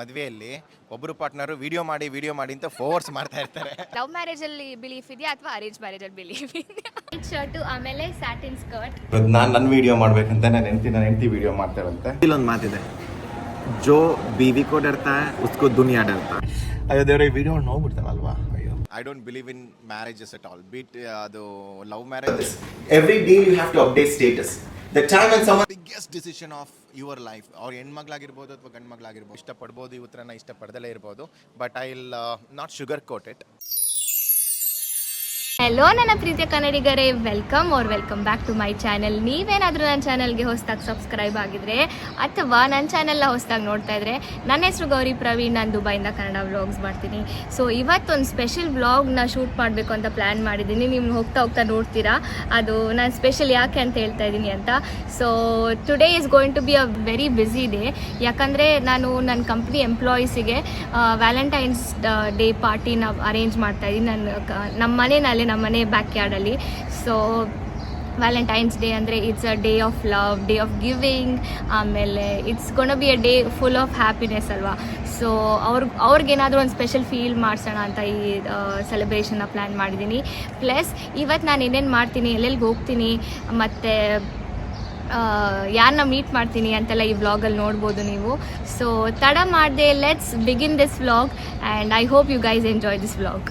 ಮದುವೆಯಲ್ಲಿ ಒಬ್ಬರು partner video ಮಾಡಿ ಅಂತ ಫೋರ್ಸ್ ಮಾಡ್ತಾ ಇರ್ತಾರೆ. ಲವ್ ಮ್ಯಾರೇಜ್ ಅಲ್ಲಿ ಬಿಲೀಫ್ ಇದೆಯಾ ಅಥವಾ ಅರೇಂಜ್ ಮ್ಯಾರೇಜ್ ಅಲ್ಲಿ ಬಿಲೀಫ್ ಇದೆಯಾ? ವೈಟ್ ಶರ್ಟ್ ಆಮೇಲೆ ಸ್ಯಾಟಿನ್ ಸ್ಕರ್ಟ್. ನಾನು ನನ್ನ ವಿಡಿಯೋ ಮಾಡ್ಬೇಕಂತ ನನ್ನ ಹೆಂಡತಿ ವಿಡಿಯೋ ಮಾಡ್ತಾರಂತೆ. ಇಲ್ಲೊಂದು ಮಾತಿದೆ, ಜೋ ಬೀವಿ ಕೋ ಡರ್ತಾ ಹೈ ಉಸ್ಕೋ ದುನಿಯಾ ಡರ್ತಾ ಹೈ. ಅಯ್ಯೋ ದೇವ್ರೆ, ಈ ವಿಡಿಯೋ ನೋಡ್ಬಿಡ್ತಾನಲ್ವಾ. ಅಯ್ಯೋ, I don't believe in marriages at all. But ಅದು love marriages, every day you have to update status. The time when someone biggest decision of your life, ಅವ್ರು ಹೆಣ್ಮಗ್ಳಾಗಿರ್ಬೋದು ಅಥವಾ ಗಂಡು ಮಗಳಾಗಿರ್ಬೋದು, ಇಷ್ಟಪಡ್ಬೋದು ಈ ಉತ್ತರನ, ಇಷ್ಟಪಡದಲ್ಲೇ ಇರ್ಬೋದು. But I will not sugar coat it. Hello ನನ್ನ ಪ್ರೀತಿಯ ಕನ್ನಡಿಗರೇ, welcome back to my channel. ನೀವೇನಾದರೂ ನನ್ನ ಚಾನಲ್ಗೆ ಹೊಸದಾಗಿ ಸಬ್ಸ್ಕ್ರೈಬ್ ಆಗಿದ್ರೆ ಅಥವಾ ನನ್ನ ಚಾನೆಲ್ನ ಹೊಸದಾಗಿ ನೋಡ್ತಾ ಇದ್ರೆ, ನನ್ನ ಹೆಸರು ಗೌರಿ ಪ್ರವೀಣ್, ನಾನು ದುಬೈಯಿಂದ ಕನ್ನಡ ವ್ಲಾಗ್ಸ್ ಮಾಡ್ತೀನಿ. ಸೊ ಇವತ್ತೊಂದು ಸ್ಪೆಷಲ್ ವ್ಲಾಗ್ನ ಶೂಟ್ ಮಾಡಬೇಕು ಅಂತ ಪ್ಲ್ಯಾನ್ ಮಾಡಿದ್ದೀನಿ. ನೀವು ಹೋಗ್ತಾ ನೋಡ್ತೀರಾ ಅದು ನಾನು ಸ್ಪೆಷಲ್ ಯಾಕೆ ಅಂತ ಹೇಳ್ತಾ ಇದ್ದೀನಿ ಅಂತ. So today is going to be a very busy day. ಯಾಕಂದರೆ ನಾನು ನನ್ನ ಕಂಪ್ನಿ ಎಂಪ್ಲಾಯೀಸಿಗೆ ವ್ಯಾಲೆಂಟೈನ್ಸ್ ಡೇ ಪಾರ್ಟಿನ ಅರೇಂಜ್ ಮಾಡ್ತಾ ಇದ್ದೀನಿ ನಮ್ಮ ಮನೆ ಬ್ಯಾಕ್ ಯಾರ್ಡಲ್ಲಿ. ಸೊ ವ್ಯಾಲೆಂಟೈನ್ಸ್ ಡೇ ಅಂದರೆ it's a day of love, day of giving, ಆಮೇಲೆ it's gonna be a day full of happiness ಅಲ್ವಾ. ಸೊ ಅವ್ರಿಗೇನಾದರೂ ಒಂದು ಸ್ಪೆಷಲ್ ಫೀಲ್ ಮಾಡಿಸೋಣ ಅಂತ ಈ ಸೆಲೆಬ್ರೇಷನ್ನ ಪ್ಲ್ಯಾನ್ ಮಾಡಿದ್ದೀನಿ. ಪ್ಲಸ್ ಇವತ್ತು ನಾನು ಏನೇನು ಮಾಡ್ತೀನಿ, ಎಲ್ಲೆಲ್ಲಿಗೆ ಹೋಗ್ತೀನಿ, ಮತ್ತು ಯಾರನ್ನ ಮೀಟ್ ಮಾಡ್ತೀನಿ ಅಂತೆಲ್ಲ ಈ ವ್ಲಾಗಲ್ಲಿ ನೋಡ್ಬೋದು ನೀವು. ಸೊ ತಡ ಮಾಡದೆ let's begin this vlog and I hope you guys enjoy this vlog.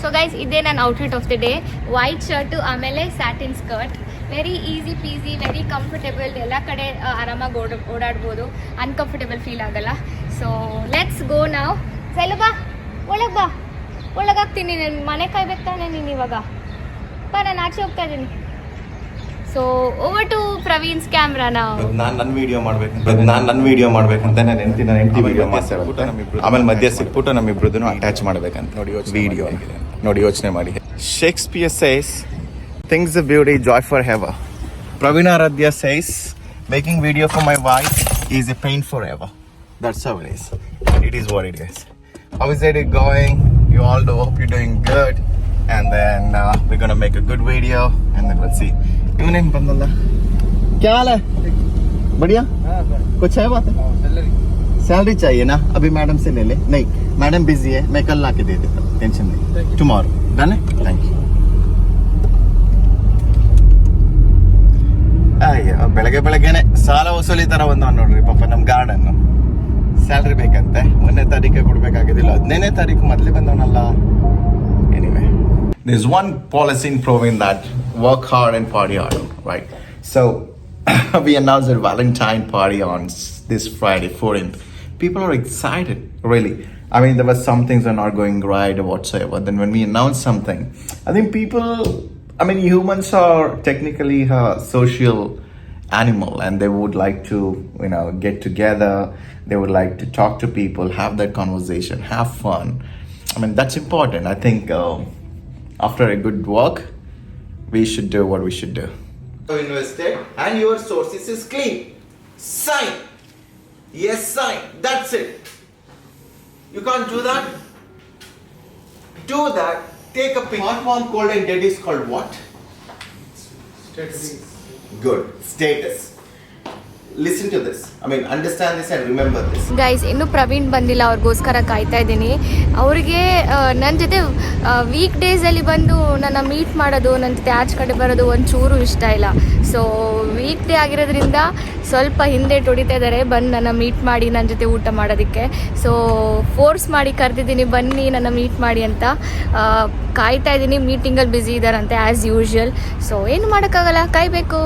So guys, ಇದೇ ನನ್ನ outfit of the day. White shirt ಆಮೇಲೆ satin skirt. Very easy peasy, very comfortable. ಎಲ್ಲ ಕಡೆ ಆರಾಮಾಗಿ ಓಡಾಡ್ಬೋದು, ಅನ್ಕಂಫರ್ಟೇಬಲ್ ಫೀಲ್ ಆಗಲ್ಲ. ಸೊ ಲೆಟ್ಸ್ ಗೋ ನಾವ್. ಬಾ ಒಳಗಾಗ್ತೀನಿ. ನಾನು ಮನೆ ಕಾಯ್ಬೇಕು ತಾನೆ ನೀನು ಇವಾಗ. ನಾನು ಆಚೆ ಹೋಗ್ತಾ ಇದ್ದೀನಿ. So over to Praveen's camera. ನಾವು ನಾನು ನನ್ನ ವಿಡಿಯೋ ಮಾಡ್ಬೇಕಂತ ನನ್ನ ಹೆಂಡತಿ ವಿಡಿಯೋ ಮಾಡ್ತಾರೆ. ಆಮೇಲೆ ಮಧ್ಯೆ ಸಿಕ್ಬಿಟ್ಟು ನಮ್ಮಿಬ್ರದನ್ನು ಅಟ್ಯಾಚ್ ಮಾಡ್ಬೇಕಂತ ವಿಡಿಯೋ ನೋಡಿ ಯೋಚನೆ ಮಾಡಿ. Shakespeare says things the beauty joy forever. Praveen Aradhya says making video for my wife is a pain forever. That's how it is. It is what it is. How is it going? You all do. Hope you're doing good. And then we're gonna make a good video and then we'll see. Evening Bandla क्या हाल है? बढ़िया. कुछ है बात? Salary चाहिए ना? अभी madam से ले ले. नहीं, मैडम बिजी है, मैं कल ला के दे देता हूँ. टेंशन नहीं. टुमारो. डन है? Thank you. ಅಯ್ಯೋ, ಬೆಳಗ್ಗೆನೆ ಸಾಲ ವಸೂಲಿ ತರ ಬಂದವ ನೋಡ್ರಿ ಪಾಪ ನಮ್ ಗಾರ್ಡನ್. ಸ್ಯಾಲ್ರಿ ಬೇಕಂತೆ, 1ನೇ ತಾರೀಕೆ ಕೊಡ್ಬೇಕಾಗಿದ್ದಿಲ್ಲ, 15ನೇ ತಾರೀಕು ಮೊದಲೇ ಬಂದವನಲ್ಲ. Anyway, there's one policy in proving that work hard and party hard, right? So we announced a Valentine party on this Friday 14th. People are excited, really. I mean, there were some things are not going right or whatsoever. Then when we announced something, I think humans are technically a social animal, and they would like to, get together. They would like to talk to people, have that conversation, have fun. I mean, that's important. I think after a good work, we should do what we should do. So invested and your sources is clean. Sign. Yes, sign. That's it. You can't do that. Do that. Take a picture. Hot, warm, cold and dead is called what? Status. Good. Status. Listen to this. Understand this and remember this. Guys, ಇನ್ನೂ ಪ್ರವೀಣ್ ಬಂದಿಲ್ಲ, ಅವ್ರಿಗೋಸ್ಕರ ಕಾಯ್ತಾ ಇದ್ದೀನಿ. ಅವ್ರಿಗೆ ನನ್ನ ಜೊತೆ weak ಡೇಸಲ್ಲಿ ಬಂದು ನನ್ನ ಮೀಟ್ ಮಾಡೋದು, ನನ್ನ ಜೊತೆ ಆಚೆ ಕಡೆ ಬರೋದು ಒಂಚೂರು ಇಷ್ಟ ಇಲ್ಲ. ಸೊ ವೀಕ್ ಡೇ ಆಗಿರೋದ್ರಿಂದ ಸ್ವಲ್ಪ ಹಿಂದೆ ಹೊಡಿತಾ ಇದ್ದಾರೆ ಬಂದು ನನ್ನ ಮೀಟ್ ಮಾಡಿ ನನ್ನ ಜೊತೆ ಊಟ ಮಾಡೋದಕ್ಕೆ. ಸೊ ಫೋರ್ಸ್ ಮಾಡಿ ಕರೆದಿದ್ದೀನಿ, ಬನ್ನಿ ನನ್ನ ಮೀಟ್ ಮಾಡಿ ಅಂತ. ಕಾಯ್ತಾ ಇದ್ದೀನಿ. ಮೀಟಿಂಗಲ್ಲಿ ಬ್ಯುಸಿ ಇದ್ದಾರಂತೆ ಆ್ಯಸ್ ಯೂಶ್ವಲ್. ಸೊ ಏನು ಮಾಡೋಕ್ಕಾಗಲ್ಲ, ಕಾಯಬೇಕು.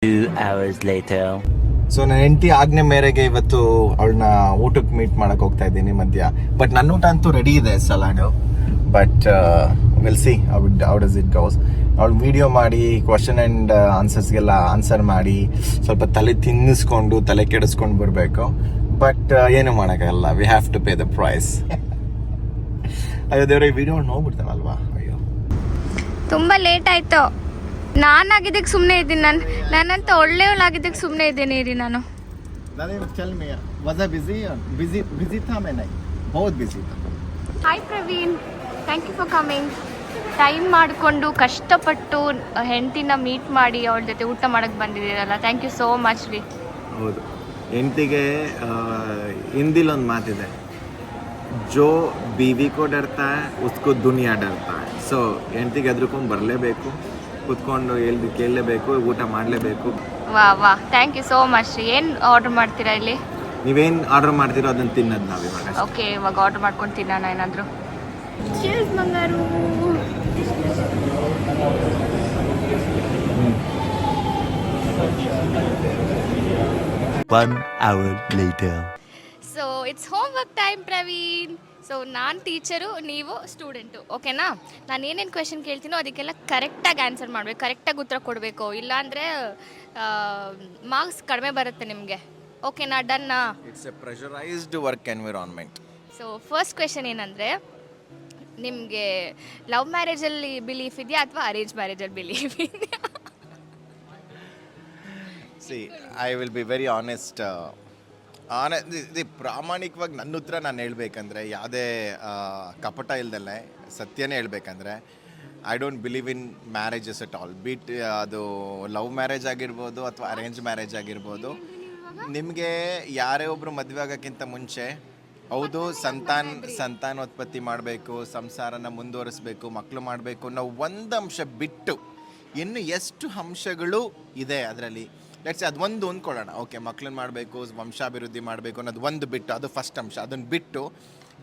2 hours later. ಸೊ ನನ್ನ ಹೆಂಡತಿ ಆಜ್ಞೆ ಮೇರೆಗೆ ಇವತ್ತು ಅವಳನ್ನ ಊಟಕ್ಕೆ ಮೀಟ್ ಮಾಡಕ್ ಹೋಗ್ತಾ ಇದ್ದೀನಿ ಮಧ್ಯ. ಬಟ್ ನನ್ನ ಊಟ ಅಂತೂ ರೆಡಿ ಇದೆ, salad. But will see how does it goes. ಅವಳು ವಿಡಿಯೋ ಮಾಡಿ ಕ್ವಶನ್ ಆ್ಯಂಡ್ ಆನ್ಸರ್ಸ್ಗೆಲ್ಲ ಆನ್ಸರ್ ಮಾಡಿ ಸ್ವಲ್ಪ ತಲೆ ತಿನ್ನಿಸ್ಕೊಂಡು ತಲೆ ಕೆಡಿಸ್ಕೊಂಡು ಬರಬೇಕು. ಬಟ್ ಏನು ಮಾಡೋಕ್ಕಾಗಲ್ಲ, we have to pay the price. ಅಯ್ಯೋ ದೇವ್ರೆ, ಈ ವಿಡಿಯೋ ನೋಡ್ಬಿಡ್ತಾನಲ್ವಾ. ಅಯ್ಯೋ, ತುಂಬ ಲೇಟ್ ಆಯಿತು. ನಾನಾಗಿದ್ದಕ್ಕೆ ಸುಮ್ಮನೆ ಇದ್ದೀನಿ. ನನ್ನಂತ ಒಳ್ಳೆಯವಳಾಗಿದ್ದಕ್ಕೆ ಸುಮ್ಮನೆ ಇದ್ದೀನಿ ರೀ ನಾನು. Hi Praveen, thank you for coming. Time ಮಾಡಿಕೊಂಡು ಕಷ್ಟಪಟ್ಟು ಹೆಂಡತಿನ ಮೀಟ್ ಮಾಡಿ ಅವಳ ಜೊತೆ ಊಟ ಮಾಡೋಕ್ಕೆ ಬಂದಿದ್ದೀರಲ್ಲ, ಥ್ಯಾಂಕ್ ಯು ಸೋ ಮಚ್ ರೀ. ಹೌದು, ಹೆಂಡತಿಗೆ ಹಿಂದಿಲೊಂದು ಮಾತಿದೆ, ಜೋ ಬೀವಿ ಕೋ ಡರ್ತಾ ಹೈ ಉಸ್ಕೋ ದುನಿಯಾ ಡರ್ತಾ ಹೈ. ಸೊ ಹೆಂಡ್ತಿಗೆ ಎದ್ರುಕೊಂಡು ಬರಲೇಬೇಕು, ಕುತ್ಕೊಂಡು ಕೇಳಲೇಬೇಕು, ಊಟ ಮಾಡಲೇಬೇಕು. ವಾ ಥ್ಯಾಂಕ್ ಯು ಸೋ ಮಚ್. ಏನು ಆರ್ಡರ್ ಮಾಡ್ತೀರಾ ಇಲ್ಲಿ? ನೀವೇನು ಆರ್ಡರ್ ಮಾಡ್ತೀರೋ ಅದನ್ನು ತಿನ್ನೋದು ನಾವು ಇವಾಗ. ಓಕೆ, ಇವಾಗ ಆರ್ಡರ್ ಮಾಡ್ಕೊಂಡು ತಿನ್ನೋಣ ಏನಾದರೂ. ಚೀಸ್ ಬಂಗಾರು. 1 hour later. So it's homework time Praveen. So ನಾನು ಟೀಚರು, ನೀವು ಸ್ಟೂಡೆಂಟು, ಓಕೆನಾ? ನಾನು ಏನೇನು ಕ್ವೆಶನ್ ಕೇಳ್ತೀನೋ ಅದಕ್ಕೆಲ್ಲ ಕರೆಕ್ಟಾಗಿ ಆನ್ಸರ್ ಮಾಡಬೇಕು, ಕರೆಕ್ಟಾಗಿ ಉತ್ತರ ಕೊಡಬೇಕು. ಇಲ್ಲಾಂದರೆ ಮಾರ್ಕ್ಸ್ ಕಡಿಮೆ ಬರುತ್ತೆ ನಿಮಗೆ. ಓಕೆನಾ? ಡನ್ನಾ? It's a pressurised work environment. So first question ಏನಂದರೆ, ನಿಮಗೆ ಲವ್ ಮ್ಯಾರೇಜಲ್ಲಿ ಬಿಲೀಫ್ ಇದೆಯಾ ಅಥವಾ ಅರೇಂಜ್ ಮ್ಯಾರೇಜಲ್ಲಿ ಬಿಲೀಫ್ ಇದೆಯಾ? See I will be very honest. ಪ್ರಾಮಾಣಿಕವಾಗಿ ನನ್ನ ಉತ್ತರ ನಾನು ಹೇಳ್ಬೇಕಂದ್ರೆ, ಯಾವುದೇ ಕಪಟ ಇಲ್ದಲ್ಲೇ ಸತ್ಯನೇ ಹೇಳ್ಬೇಕಂದ್ರೆ, I don't believe in marriages at all. But ಅದು ಲವ್ ಮ್ಯಾರೇಜ್ ಆಗಿರ್ಬೋದು ಅಥವಾ ಅರೇಂಜ್ ಮ್ಯಾರೇಜ್ ಆಗಿರ್ಬೋದು. ನಿಮಗೆ ಯಾರೇ ಒಬ್ಬರು ಮದುವೆ ಆಗೋಕ್ಕಿಂತ ಮುಂಚೆ ಹೌದು ಸಂತಾನೋತ್ಪತ್ತಿ ಮಾಡಬೇಕು, ಸಂಸಾರನ ಮುಂದುವರಿಸಬೇಕು, ಮಕ್ಕಳು ಮಾಡಬೇಕು ಅನ್ನೋ ಒಂದು ಅಂಶ ಬಿಟ್ಟು ಇನ್ನು ಎಷ್ಟು ಅಂಶಗಳು ಇದೆ ಅದರಲ್ಲಿ. ಲೆಟ್ಸ್ ಅದು ಒಂದು ಅಂದ್ಕೊಳ್ಳೋಣ, ಓಕೆ ಮಕ್ಕಳನ್ನ ಮಾಡಬೇಕು, ವಂಶಾಭಿವೃದ್ಧಿ ಮಾಡಬೇಕು ಅನ್ನೋದು ಒಂದು ಬಿಟ್ಟು, ಅದು ಫಸ್ಟ್ ಅಂಶ. ಅದನ್ನು ಬಿಟ್ಟು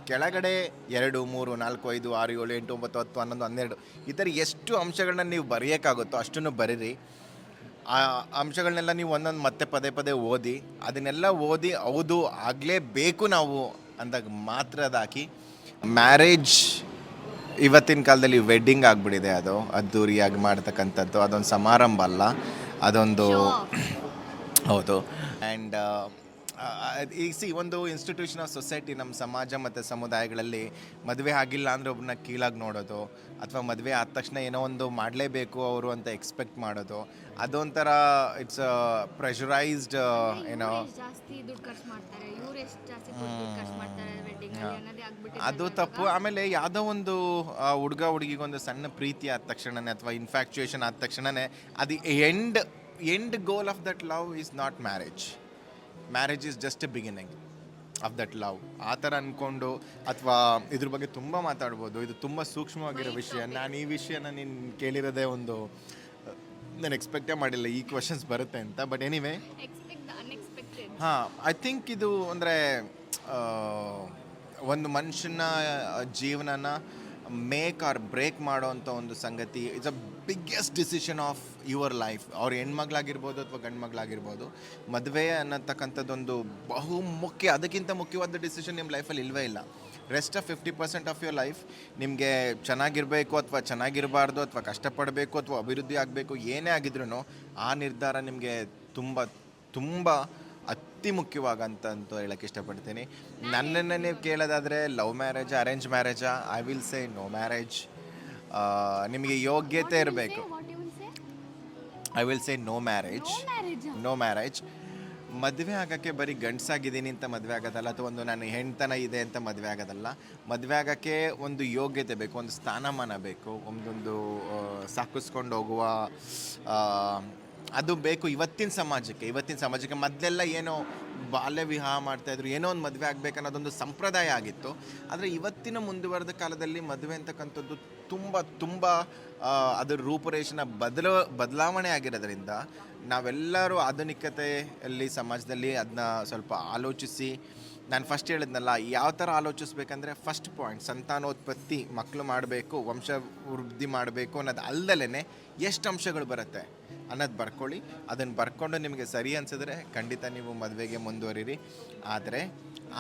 ಕೆಳಗಡೆ 2, 3, 4, 5, 6, 7, 8, 9, 10, 11, 12 ಈ ಥರ ಎಷ್ಟು ಅಂಶಗಳನ್ನ ನೀವು ಬರೆಯೋಕ್ಕಾಗುತ್ತೋ ಅಷ್ಟನ್ನು ಬರೀರಿ. ಆ ಅಂಶಗಳನ್ನೆಲ್ಲ ನೀವು ಒಂದೊಂದು ಮತ್ತೆ ಪದೇ ಪದೇ ಓದಿ, ಅದನ್ನೆಲ್ಲ ಓದಿ ಹೌದು ಆಗಲೇಬೇಕು ನಾವು ಅಂದಾಗ ಮಾತ್ರ ಅದು ಹಾಕಿ. ಮ್ಯಾರೇಜ್ ಇವತ್ತಿನ ಕಾಲದಲ್ಲಿ ವೆಡ್ಡಿಂಗ್ ಆಗಿಬಿಟ್ಟಿದೆ. ಅದು ಅದ್ದೂರಿಯಾಗಿ ಮಾಡ್ತಕ್ಕಂಥದ್ದು ಅದೊಂದು ಸಮಾರಂಭ ಅಲ್ಲ, ಅದೊಂದು ಹೌದು. ಆ್ಯಂಡ್ ಈಗ ಒಂದು ಇನ್ಸ್ಟಿಟ್ಯೂಷನ್ ಆಫ್ ಸೊಸೈಟಿ, ನಮ್ಮ ಸಮಾಜ ಮತ್ತು ಸಮುದಾಯಗಳಲ್ಲಿ ಮದುವೆ ಆಗಿಲ್ಲ ಅಂದರೆ ಒಬ್ಬನ ಕೀಳಾಗಿ ನೋಡೋದು, ಅಥವಾ ಮದುವೆ ಆದ ತಕ್ಷಣ ಏನೋ ಒಂದು ಮಾಡಲೇಬೇಕು ಅವರು ಅಂತ ಎಕ್ಸ್ಪೆಕ್ಟ್ ಮಾಡೋದು, ಅದೊಂಥರ ಇಟ್ಸ್ ಪ್ರೆಷರೈಸ್ಡ್ ಏನೋ, ಜಾಸ್ತಿ ದುಡ್ಡು ಖರ್ಚು ಮಾಡ್ತಾರೆ, ಇವರು ಎಷ್ಟು ಜಾಸ್ತಿ ದುಡ್ಡು ಖರ್ಚು ಮಾಡ್ತಾರೆ ವೆಡ್ಡಿಂಗ್ ಅನ್ನೋದೇ ಆಗ್ಬಿಟ್ಟಿದೆ. ಅದು ತಪ್ಪು. ಆಮೇಲೆ ಯಾವುದೋ ಒಂದು ಹುಡುಗ ಹುಡುಗಿಗೊಂದು ಸಣ್ಣ ಪ್ರೀತಿ ಆದ ತಕ್ಷಣನೇ ಅಥವಾ ಇನ್ಫ್ಯಾಕ್ಚುಯೇಷನ್ ಆದ ತಕ್ಷಣನೇ ಅದು end goal of that love is not marriage. Marriage is just a beginning of that love. ಆ ಥರ ಅಂದ್ಕೊಂಡು ಅಥವಾ ಇದ್ರ ಬಗ್ಗೆ ತುಂಬ ಮಾತಾಡ್ಬೋದು. ಇದು ತುಂಬ ಸೂಕ್ಷ್ಮವಾಗಿರೋ ವಿಷಯ. ನಾನು ಈ ವಿಷಯನ ನೀನು ಕೇಳಿರೋದೇ ಒಂದು, ನಾನು ಎಕ್ಸ್ಪೆಕ್ಟೇ ಮಾಡಿಲ್ಲ ಈ ಕ್ವಶನ್ಸ್ ಬರುತ್ತೆ ಅಂತ. ಬಟ್ ಎನಿವೇ, ಹಾಂ, ಐ ಥಿಂಕ್ ಇದು ಅಂದರೆ ಒಂದು ಮನುಷ್ಯನ ಜೀವನನ ಮೇಕ್ ಆರ್ ಬ್ರೇಕ್ ಮಾಡೋವಂಥ ಒಂದು ಸಂಗತಿ. It's a biggest decision of your life. ಅವ್ರು ಹೆಣ್ಮಗಳಾಗಿರ್ಬೋದು ಅಥವಾ ಗಂಡು ಮಗಳಾಗಿರ್ಬೋದು, ಮದುವೆ ಅನ್ನತಕ್ಕಂಥದ್ದೊಂದು ಬಹು ಮುಖ್ಯ, ಅದಕ್ಕಿಂತ ಮುಖ್ಯವಾದ ಡಿಸಿಷನ್ ನಿಮ್ಮ ಲೈಫಲ್ಲಿ ಇಲ್ಲವೇ ಇಲ್ಲ. Rest of 50% of your life ನಿಮಗೆ ಚೆನ್ನಾಗಿರಬೇಕು ಅಥವಾ ಚೆನ್ನಾಗಿರಬಾರ್ದು ಅಥವಾ ಕಷ್ಟಪಡಬೇಕು ಅಥವಾ ಅಭಿವೃದ್ಧಿ ಆಗಬೇಕು, ಏನೇ ಆಗಿದ್ರೂ ಆ ನಿರ್ಧಾರ ನಿಮಗೆ ತುಂಬ ತುಂಬ ಅತಿ ಮುಖ್ಯವಾಗಂತಂತೂ ಹೇಳಕ್ಕೆ ಇಷ್ಟಪಡ್ತೀನಿ. ನನ್ನನ್ನು ನೀವು ಕೇಳೋದಾದರೆ ಲವ್ ಮ್ಯಾರೇಜಾ ಅರೇಂಜ್ ಮ್ಯಾರೇಜಾ, I will say no marriage. ನಿಮಗೆ ಯೋಗ್ಯತೆ ಇರಬೇಕು. I will say no marriage. ಮದುವೆ ಆಗೋಕ್ಕೆ ಬರೀ ಗಂಡಸಾಗಿದ್ದೀನಿ ಅಂತ ಮದುವೆ ಆಗೋದಲ್ಲ, ಅಥವಾ ಒಂದು ನಾನು ಹೆಣ್ತನ ಇದೆ ಅಂತ ಮದುವೆ ಆಗೋದಲ್ಲ. ಮದುವೆ ಆಗೋಕ್ಕೆ ಒಂದು ಯೋಗ್ಯತೆ ಬೇಕು, ಒಂದು ಸ್ಥಾನಮಾನ ಬೇಕು, ಒಂದೊಂದು ಸಾಕಿಸ್ಕೊಂಡು ಹೋಗುವ ಅದು ಬೇಕು ಇವತ್ತಿನ ಸಮಾಜಕ್ಕೆ. ಮೊದಲೆಲ್ಲ ಏನೋ ಬಾಲ್ಯ ವಿವಾಹ ಮಾಡ್ತಾಯಿದ್ರು, ಏನೋ ಒಂದು ಮದುವೆ ಆಗಬೇಕನ್ನೋದೊಂದು ಸಂಪ್ರದಾಯ ಆಗಿತ್ತು. ಆದರೆ ಇವತ್ತಿನ ಮುಂದುವರೆದ ಕಾಲದಲ್ಲಿ ಮದುವೆ ಅಂತಕ್ಕಂಥದ್ದು ತುಂಬ ಅದರ ರೂಪುರೇಷೆನ ಬದಲಾವಣೆ ಆಗಿರೋದ್ರಿಂದ ನಾವೆಲ್ಲರೂ ಆಧುನಿಕತೆಯಲ್ಲಿ ಸಮಾಜದಲ್ಲಿ ಅದನ್ನ ಸ್ವಲ್ಪ ಆಲೋಚಿಸಿ, ನಾನು ಫಸ್ಟ್ ಹೇಳಿದ್ನಲ್ಲ ಯಾವ ಥರ ಆಲೋಚಿಸ್ಬೇಕಂದ್ರೆ, ಫಸ್ಟ್ ಪಾಯಿಂಟ್ ಸಂತಾನೋತ್ಪತ್ತಿ, ಮಕ್ಕಳು ಮಾಡಬೇಕು, ವಂಶವೃದ್ಧಿ ಮಾಡಬೇಕು ಅನ್ನೋದು ಅಲ್ಲದಲೇ ಎಷ್ಟು ಅಂಶಗಳು ಬರುತ್ತೆ ಅನ್ನೋದು ಬರ್ಕೊಳ್ಳಿ. ಅದನ್ನು ಬರ್ಕೊಂಡು ನಿಮಗೆ ಸರಿ ಅನಿಸಿದ್ರೆ ಖಂಡಿತ ನೀವು ಮದುವೆಗೆ ಮುಂದುವರಿರಿ. ಆದರೆ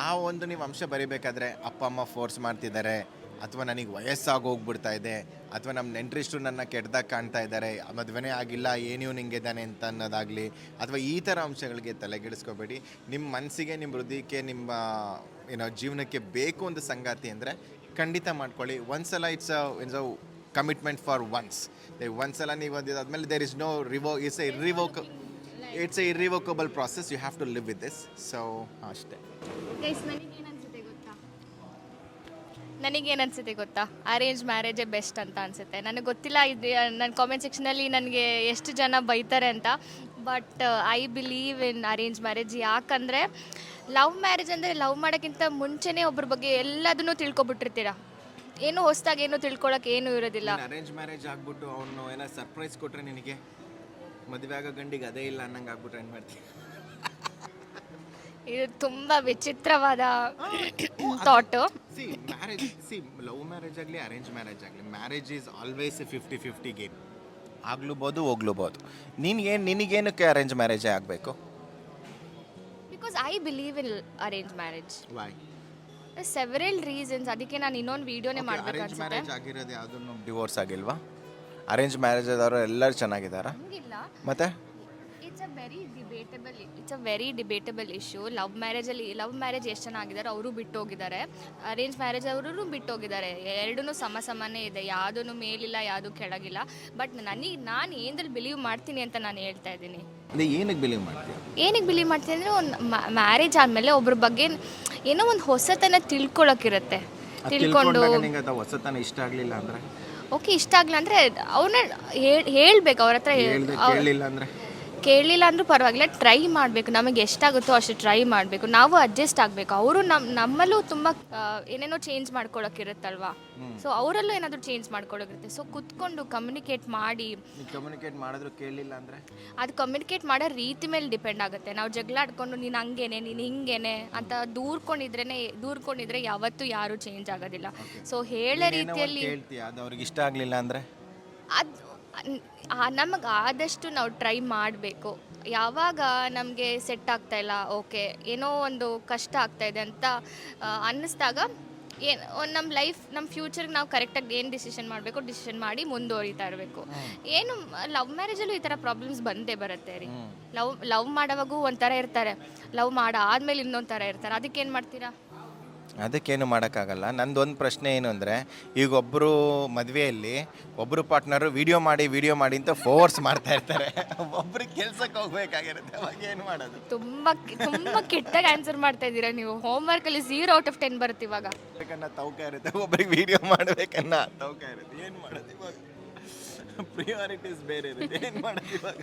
ಆ ಒಂದು ನೀವು ಅಂಶ ಬರಿಬೇಕಾದ್ರೆ ಅಪ್ಪ ಅಮ್ಮ ಫೋರ್ಸ್ ಮಾಡ್ತಿದ್ದಾರೆ, ಅಥವಾ ನನಗೆ ವಯಸ್ಸಾಗಿ ಹೋಗ್ಬಿಡ್ತಾ ಇದೆ, ಅಥವಾ ನಮ್ಮ ನೆಂಟರಿಷ್ಟು ನನ್ನ ಕೆಟ್ಟದಾಗ ಕಾಣ್ತಾ ಇದ್ದಾರೆ, ಮದುವೆನೇ ಆಗಿಲ್ಲ, ಏನಿವ್ ನಿಂಗಿದ್ದಾನೆ ಅಂತ ಅನ್ನೋದಾಗಲಿ, ಅಥವಾ ಈ ಥರ ಅಂಶಗಳಿಗೆ ತಲೆಗೆಡಿಸ್ಕೋಬೇಡಿ. ನಿಮ್ಮ ಮನಸ್ಸಿಗೆ, ನಿಮ್ಮ ಹೃದಯಕ್ಕೆ, ನಿಮ್ಮ ಜೀವನಕ್ಕೆ ಬೇಕು ಒಂದು ಸಂಗಾತಿ ಅಂದರೆ ಖಂಡಿತ ಮಾಡ್ಕೊಳ್ಳಿ. ಒಂದ್ಸಲ ಇಟ್ಸ್ ಅ ಕಮಿಟ್ಮೆಂಟ್ ಫಾರ್ ಒಂದ್ಸಲ ನೀವು ಅದಾದ್ಮೇಲೆ there is no it's a irrevocable process. You have to live with this. So ಅಷ್ಟೇ. ನನಗೇನನ್ಸುತ್ತೆ ಗೊತ್ತಾ, ಅರೇಂಜ್ ಮ್ಯಾರೇಜೇ ಬೆಸ್ಟ್ ಅಂತ ಅನಿಸುತ್ತೆ. ನನಗೆ ಗೊತ್ತಿಲ್ಲ, ಇದು ನನ್ನ ಕಾಮೆಂಟ್ ಸೆಕ್ಷನಲ್ಲಿ ನನಗೆ ಎಷ್ಟು ಜನ ಬೈತಾರೆ ಅಂತ. But I believe in arrange marriage. ಯಾಕಂದರೆ ಲವ್ ಮ್ಯಾರೇಜ್ ಅಂದರೆ ಲವ್ ಮಾಡೋಕ್ಕಿಂತ ಮುಂಚೆನೇ ಒಬ್ಬರ ಬಗ್ಗೆ ಎಲ್ಲದನ್ನೂ ತಿಳ್ಕೊಬಿಟ್ಟಿರ್ತೀರ. ಏನು ಹೊಸ್ದಾಗಿ ಏನು ತಿಳ್ಕೊಳಕ್ಕೆ ಏನೂ ಇರೋದಿಲ್ಲ. ಅರೇಂಜ್ ಮ್ಯಾರೇಜ್ ಆಗ್ಬಿಟ್ಟು ಅವನು ಏನೋ ಸರ್ಪ್ರೈಸ್ ಕೊಟ್ರೆ ನಿನಗೆ ಮದುವೆ ಆಗೋ ಗಂಡಿಗೆ ಅದೇ ಇಲ್ಲ ಅನ್ನಂಗೆ ಆಗ್ಬಿಟ್ರೆ ಏನು ಮಾಡ್ತೀವಿ? ಇದು ತುಂಬ ವಿಚಿತ್ರವಾದ ಥಾಟು. ಲವ್ ಮ್ಯಾರೇಜ್ ಆಗಲಿ ಅರೇಂಜ್ ಮ್ಯಾರೇಜ್ ಆಗಲಿ, ಮ್ಯಾರೇಜ್ ಈಸ್ ಆಲ್ವೇಸ್ 50-50 ಗೇಮ್. ಆಗ್ಲೂಬೋದು ಹೋಗ್ಲೂಬೋದು. ನಿನಗೇನಕ್ಕೆ ಅರೇಂಜ್ ಮ್ಯಾರೇಜೇ ಆಗಬೇಕು? Because I believe in arrange marriage. Why? Several reasons. ಅದಕ್ಕೆ ನಾನು ಇನ್ನೊಂದು ವಿಡಿಯೋನೇ ಅರೇಂಜ್ ಮಾಡಬೇಕು. ಮ್ಯಾರೇಜ್ ಆಗಿರೋದು ಯಾವುದನ್ನು ಡಿವೋರ್ಸ್ ಆಗಿಲ್ವಾ? ಅರೇಂಜ್ ಮ್ಯಾರೇಜ್ ಆದವರು ಎಲ್ಲರೂ ಚೆನ್ನಾಗಿದ್ದಾರಾ? ಹಂಗಿಲ್ಲ. ಮತ್ತೆ it's a very debatable issue. Love marriage ಎಷ್ಟು ಚೆನ್ನಾಗಿದ್ದಾರೆ, ಅವರು ಬಿಟ್ಟು ಹೋಗಿದ್ದಾರೆ. ಅರೇಂಜ್ ಮ್ಯಾರೇಜ್ ಅವರು ಬಿಟ್ಟು ಹೋಗಿದ್ದಾರೆ. ಎರಡೂ ಸಮನೇ ಇದೆ. ಯಾವುದೂ ಮೇಲಿಲ್ಲ, ಯಾವುದು ಕೆಳಗಿಲ್ಲ. ಬಟ್ ನಾನು ಏನರಲ್ಲಿ ಬಿಲೀವ್ ಮಾಡ್ತೀನಿ ಅಂತ ನಾನು ಹೇಳ್ತಾ ಇದ್ದೀನಿ. ಏನಕ್ಕೆ ಬಿಲೀವ್ ಮಾಡ್ತೀನಿ ಅಂದರೆ ಒಂದು ಮ್ಯಾರೇಜ್ ಆದಮೇಲೆ ಒಬ್ರ ಬಗ್ಗೆ ಏನೋ ಒಂದು ಹೊಸತನ ತಿಳ್ಕೊಳಕ್ಕಿರುತ್ತೆ. ತಿಳ್ಕೊಂಡು ಹೊಸತನ ಇಷ್ಟ ಆಗಲಿಲ್ಲ ಅಂದರೆ ಓಕೆ, ಇಷ್ಟ ಆಗಲ್ಲ ಅಂದರೆ ಅವ್ರನ್ನ ಹೇಳ್ಬೇಕು. ಅವ್ರ ಹತ್ರ ಕೇಳಲಿಲ್ಲ ಅಂದರೂ ಪರವಾಗಿಲ್ಲ, ಟ್ರೈ ಮಾಡಬೇಕು. ನಮಗೆ ಎಷ್ಟಾಗುತ್ತೋ ಅಷ್ಟು ಟ್ರೈ ಮಾಡಬೇಕು. ನಾವು ಅಡ್ಜಸ್ಟ್ ಆಗಬೇಕು. ಅವರು ನಮ್ಮಲ್ಲೂ ತುಂಬ ಏನೇನೋ ಚೇಂಜ್ ಮಾಡ್ಕೊಳಕ್ಕಿರುತ್ತಲ್ವಾ. ಸೊ ಅವರಲ್ಲೂ ಏನಾದರೂ ಚೇಂಜ್ ಮಾಡ್ಕೊಳಕ್ಕಿರುತ್ತೆ. ಸೊ ಕುತ್ಕೊಂಡು ಕಮ್ಯುನಿಕೇಟ್ ಮಾಡಿದ್ರು ಕೇಳಲಿಲ್ಲ ಅಂದರೆ ಅದು ಕಮ್ಯುನಿಕೇಟ್ ಮಾಡೋ ರೀತಿ ಮೇಲೆ ಡಿಪೆಂಡ್ ಆಗುತ್ತೆ. ನಾವು ಜಗಳ ಆಡ್ಕೊಂಡು ನೀನು ಹಂಗೇನೆ, ನೀನು ಹಿಂಗೇನೆ ಅಂತ ದೂರ್ಕೊಂಡಿದ್ರೆ ಯಾವತ್ತೂ ಯಾರೂ ಚೇಂಜ್ ಆಗೋದಿಲ್ಲ. ಸೊ ಹೇಳೋ ರೀತಿಯಲ್ಲಿ ಅದು ಅವ್ರಿಗೆ ಇಷ್ಟ ಆಗಲಿಲ್ಲ ಅಂದರೆ ಅದು ನಮಗೆ ಆದಷ್ಟು ನಾವು ಟ್ರೈ ಮಾಡಬೇಕು. ಯಾವಾಗ ನಮಗೆ ಸೆಟ್ ಆಗ್ತಾಯಿಲ್ಲ, ಓಕೆ ಏನೋ ಒಂದು ಕಷ್ಟ ಆಗ್ತಾಯಿದೆ ಅಂತ ಅನ್ನಿಸ್ದಾಗ ನಮ್ಮ ನಮ್ಮ ಫ್ಯೂಚರ್ಗೆ ನಾವು ಕರೆಕ್ಟಾಗಿ ಏನು ಡಿಸಿಷನ್ ಮಾಡಬೇಕು ಡಿಸಿಷನ್ ಮಾಡಿ ಮುಂದುವರಿತಾ ಇರಬೇಕು. ಏನು ಲವ್ ಮ್ಯಾರೇಜಲ್ಲೂ ಈ ಥರ ಪ್ರಾಬ್ಲಮ್ಸ್ ಬಂದೇ ಬರುತ್ತೆ ರೀ. ಲವ್ ಮಾಡೋವಾಗೂ ಒಂಥರ ಇರ್ತಾರೆ, ಲವ್ ಆದಮೇಲೆ ಇನ್ನೊಂದು ಥರ ಇರ್ತಾರೆ. ಅದಕ್ಕೇನು ಮಾಡ್ತೀರಾ? ಅದಕ್ಕೇನು ಮಾಡೋಕ್ಕಾಗಲ್ಲ. ನಂದೊಂದು ಪ್ರಶ್ನೆ ಏನು ಅಂದರೆ, ಈಗ ಒಬ್ಬರು ಮದುವೆಯಲ್ಲಿ ಒಬ್ಬರು ಪಾರ್ಟ್ನರು ವಿಡಿಯೋ ಮಾಡಿ ಅಂತ ಫೋರ್ಸ್ ಮಾಡ್ತಾ ಇರ್ತಾರೆ. ಒಬ್ರಿಗೆ ಕೆಲ್ಸಕ್ಕೆ ಹೋಗ್ಬೇಕಾಗಿರುತ್ತೆ, ಅವಾಗ ಏನು ಮಾಡೋದು? ತುಂಬ ಕೆಟ್ಟಾಗಿ ಆನ್ಸರ್ ಮಾಡ್ತಾ ಇದ್ದೀರಾ ನೀವು. ಹೋಮ್ವರ್ಕಲ್ಲಿ 0/10 ಬರುತ್ತೆ ಇವಾಗ. ತೌಕ ಇರುತ್ತೆ, ಒಬ್ಬರಿಗೆ ವಿಡಿಯೋ ಮಾಡಬೇಕನ್ನ ತೌಕ ಇರುತ್ತೆ. ಏನು ಮಾಡೋದು ಇವಾಗ? ಪ್ರಿಯಾರಿಟೀಸ್ ಬೇರೆ ಇರುತ್ತೆ, ಏನು ಮಾಡೋದು ಇವಾಗ?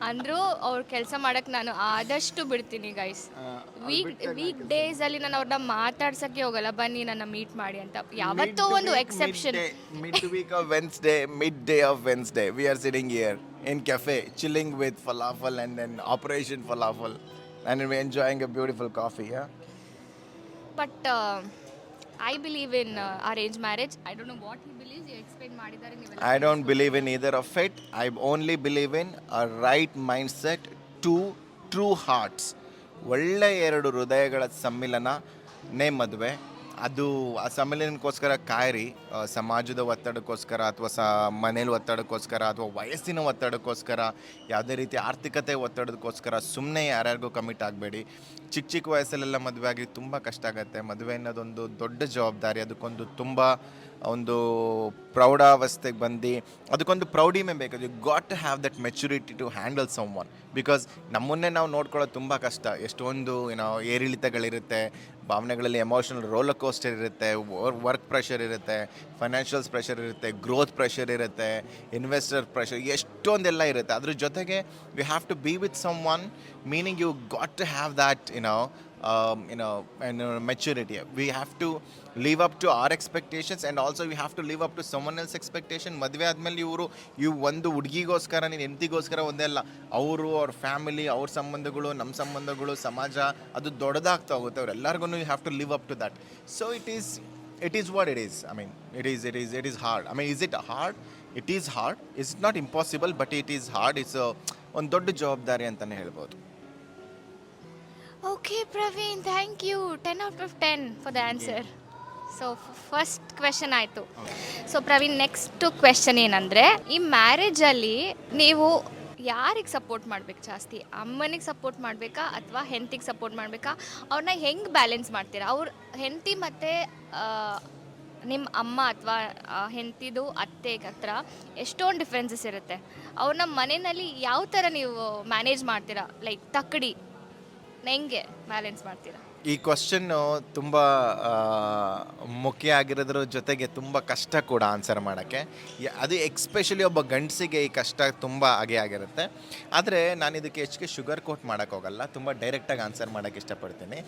ಅಂದರೂ ಅವ್ರ ಕೆಲಸ ಮಾಡಕ್ಕೆ ನಾನು ಆದಷ್ಟು ಬಿಡ್ತೀನಿ ಗೈಸ್. ವೀಕ್ ಡೇಸಲ್ಲಿ ನಾನು ಅವ್ರನ್ನ ಮಾತಾಡ್ಸೋಕ್ಕೆ ಹೋಗಲ್ಲ, ಬನ್ನಿ ನನ್ನ ಮೀಟ್ ಮಾಡಿ ಅಂತ. ಯಾವತ್ತೋ ಒಂದು exception. Midday of Wednesday, we are sitting here in cafe, chilling with falafel and then Operation Falafel, and we're enjoying a beautiful coffee, yeah? But I believe in arranged marriage. I don't know what he believes. You explain ಮಾಡಿದ್ದಾರೆ ನೀವು. I don't believe in either of it. I only believe in a right mindset, two true hearts. ಒಳ್ಳೆ ಎರಡು ಹೃದಯಗಳ ಸಮ್ಮಿಲನನೇ ಮದುವೆ. ಅದು ಆ ಸಮ್ಮಿಲನಕ್ಕೋಸ್ಕರ ಕಾಯಿರಿ, ಸಮಾಜದ ಒತ್ತಡಕ್ಕೋಸ್ಕರ ಅಥವಾ ಮನೇಲಿ ಒತ್ತಡಕ್ಕೋಸ್ಕರ ಅಥವಾ ವಯಸ್ಸಿನ ಒತ್ತಡಕ್ಕೋಸ್ಕರ, ಯಾವುದೇ ರೀತಿ ಆರ್ಥಿಕತೆ ಒತ್ತಡಕ್ಕೋಸ್ಕರ ಸುಮ್ಮನೆ ಯಾರ್ಯಾರಿಗೂ ಕಮಿಟ್ ಆಗಬೇಡಿ. ಚಿಕ್ಕ ವಯಸ್ಸಲ್ಲೆಲ್ಲ ಮದುವೆ ಆಗಿ ತುಂಬ ಕಷ್ಟ ಆಗುತ್ತೆ. ಮದುವೆ ಅನ್ನೋದೊಂದು ದೊಡ್ಡ ಜವಾಬ್ದಾರಿ. ಅದಕ್ಕೊಂದು ತುಂಬ ಒಂದು ಪ್ರೌಢಾವಸ್ಥೆಗೆ ಬಂದು ಅದಕ್ಕೊಂದು ಪ್ರೌಢಿಮೆ ಬೇಕು. You got to have that maturity to handle someone. Because ನಮ್ಮನ್ನೇ ನಾವು ನೋಡ್ಕೊಳ್ಳೋದು ತುಂಬ ಕಷ್ಟ. ಎಷ್ಟೊಂದು ಏರಿಳಿತಗಳಿರುತ್ತೆ, ಭಾವನೆಗಳಲ್ಲಿ ಎಮೋಷನಲ್ ರೋಲರ್ ಕೋಸ್ಟರ್ ಇರುತ್ತೆ, ವರ್ಕ್ ಪ್ರೆಷರ್ ಇರುತ್ತೆ, ಫೈನಾನ್ಷಿಯಲ್ಸ್ ಪ್ರೆಷರ್ ಇರುತ್ತೆ, ಗ್ರೋತ್ ಪ್ರೆಷರ್ ಇರುತ್ತೆ, ಇನ್ವೆಸ್ಟರ್ ಪ್ರೆಷರ್, ಎಷ್ಟೊಂದೆಲ್ಲ ಇರುತ್ತೆ. ಅದ್ರ ಜೊತೆಗೆ we have to be with someone, meaning you got to have that maturity. We have to live up to our expectations and also we have to live up to someone else's expectation. ಮದುವೆ ಆದಮೇಲೆ ಇವು ಒಂದು ಹುಡುಗಿಗೋಸ್ಕರ, ನೀನು ಹೆಂಡತಿಗೋಸ್ಕರ ಒಂದೇ ಅಲ್ಲ, ಅವರು ಅವ್ರ family, ಅವ್ರ ಸಂಬಂಧಗಳು, ನಮ್ಮ ಸಂಬಂಧಗಳು, ಸಮಾಜ, ಅದು ದೊಡ್ಡದಾಗ್ತಾ ಹೋಗುತ್ತೆ. ಅವರೆಲ್ಲರಿಗೂ you have to live up to that. So it is what it is. I mean, it is hard. I mean, is it hard? It is hard. It's not impossible, but it is hard. It's ಒಂದು ದೊಡ್ಡ ಜವಾಬ್ದಾರಿ ಅಂತಲೇ ಹೇಳ್ಬೋದು. Okay, Praveen, thank you. 10 out of 10 for the answer. So first question ಆಯಿತು. So Praveen, next question ಏನಂದರೆ, ಈ ಮ್ಯಾರೇಜಲ್ಲಿ ನೀವು ಯಾರಿಗೆ ಸಪೋರ್ಟ್ ಮಾಡಬೇಕು ಜಾಸ್ತಿ? ಅಮ್ಮನಿಗೆ ಸಪೋರ್ಟ್ ಮಾಡಬೇಕಾ ಅಥವಾ ಹೆಂಡತಿಗೆ ಸಪೋರ್ಟ್ ಮಾಡಬೇಕಾ? ಅವ್ರನ್ನ ಹೆಂಗೆ ಬ್ಯಾಲೆನ್ಸ್ ಮಾಡ್ತೀರಾ? ಅವ್ರ ಹೆಂಡತಿ ಮತ್ತು ನಿಮ್ಮ ಅಮ್ಮ ಅಥವಾ ಹೆಂಡತಿದು ಅತ್ತೆಗೆ ಹತ್ರ ಎಷ್ಟೊಂದು ಡಿಫ್ರೆನ್ಸಸ್ ಇರುತ್ತೆ. ಅವ್ರನ್ನ ಮನೆಯಲ್ಲಿ ಯಾವ ಥರ ನೀವು ಮ್ಯಾನೇಜ್ ಮಾಡ್ತೀರಾ? ಲೈಕ್ ತಕ್ಕಡಿ ಹೆಂಗೆ ಬ್ಯಾಲೆನ್ಸ್ ಮಾಡ್ತೀರಾ? ಈ ಕ್ವಶನ್ನು ತುಂಬ ಮುಖ್ಯ ಆಗಿರೋದ್ರ ಜೊತೆಗೆ ತುಂಬ ಕಷ್ಟ ಕೂಡ ಆನ್ಸರ್ ಮಾಡೋಕ್ಕೆ. ಅದು ಎಕ್ಸ್ಪೆಷಲಿ ಒಬ್ಬ ಗಂಡಸಿಗೆ ಈ ಕಷ್ಟ ತುಂಬ ಆಗಿರುತ್ತೆ. ಆದರೆ ನಾನು ಇದಕ್ಕೆ ಹೆಚ್ಚಿಗೆ ಶುಗರ್ ಕೋಟ್ ಮಾಡೋಕ್ಕೋಗಲ್ಲ, ತುಂಬ ಡೈರೆಕ್ಟಾಗಿ ಆನ್ಸರ್ ಮಾಡೋಕ್ಕೆ ಇಷ್ಟಪಡ್ತೀನಿ.